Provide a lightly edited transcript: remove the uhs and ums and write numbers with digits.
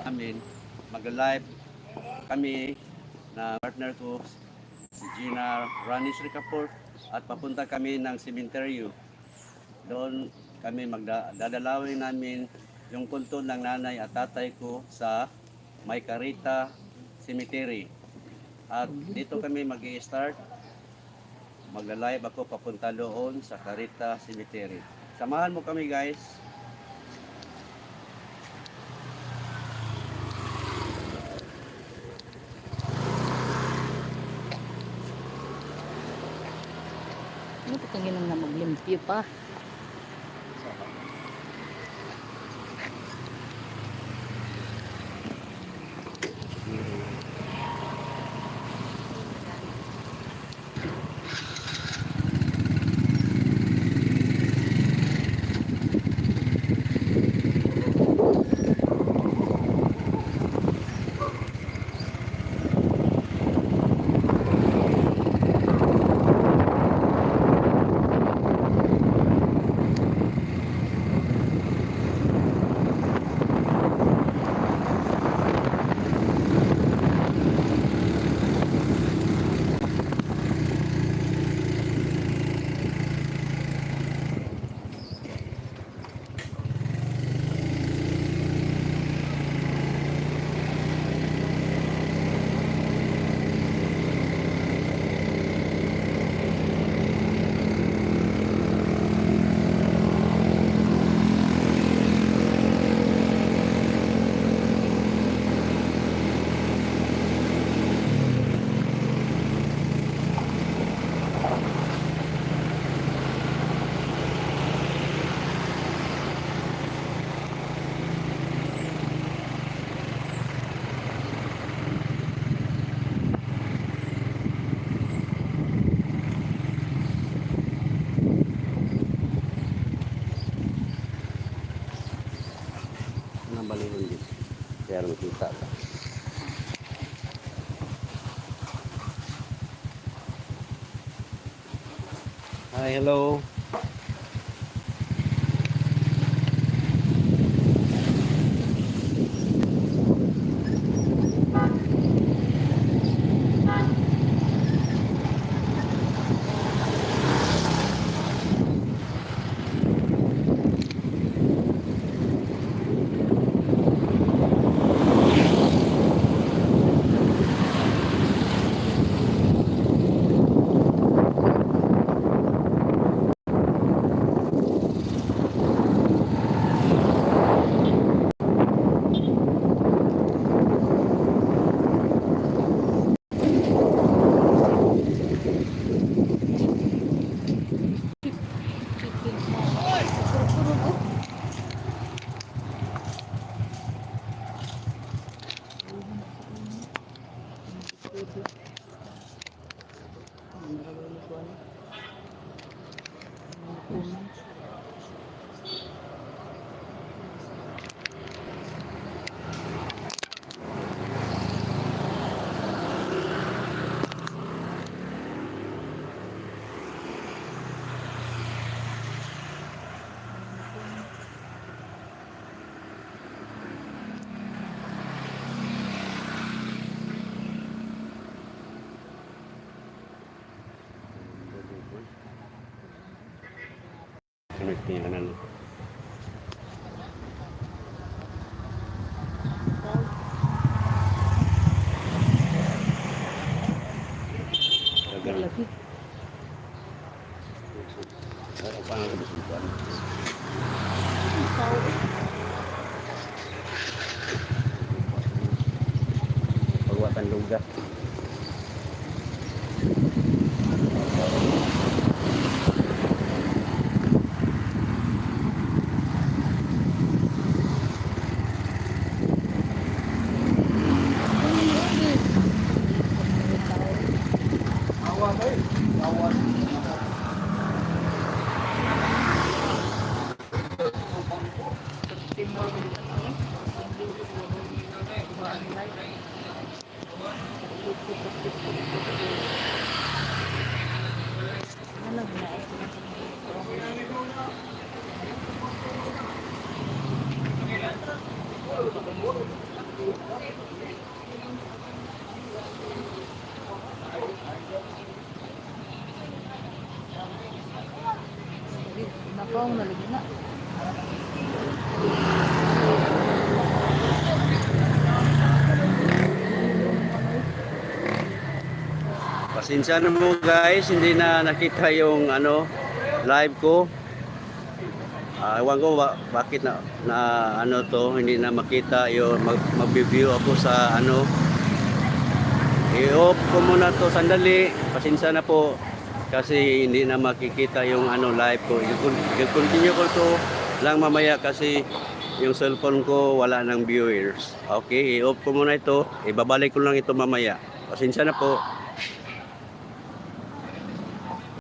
Amin, mag-live kami na partner ko si Gina Ranis Ricaport at papunta kami ng sementeryo. Doon kami magdadalawin namin yung kulto ng nanay at tatay ko sa May Carita Cemetery. At dito kami mag-i-start. Mag-live ako papunta doon sa Carita Cemetery. Samahan mo kami guys. Ano pa kang ginang na maglimpyo pa? Balihon din. Kaya makita ka. Hi, hello. Tingnan na. Lagi. Apa yang kesulitan? Perbuatan lugas. Ano ba? Nakaw na lagi na. Pasensya na mo guys, hindi na nakita yung live ko. Ewan ko bakit na ano to, hindi na makita yung mag-review ako sa i-off ko muna to sandali. Pasensya na po kasi hindi na makikita yung live ko. I-continue ko to lang mamaya kasi yung cellphone ko wala ng viewers. Okay, i-off ko muna ito. Ibabalik ko lang ito mamaya. Pasensya na po.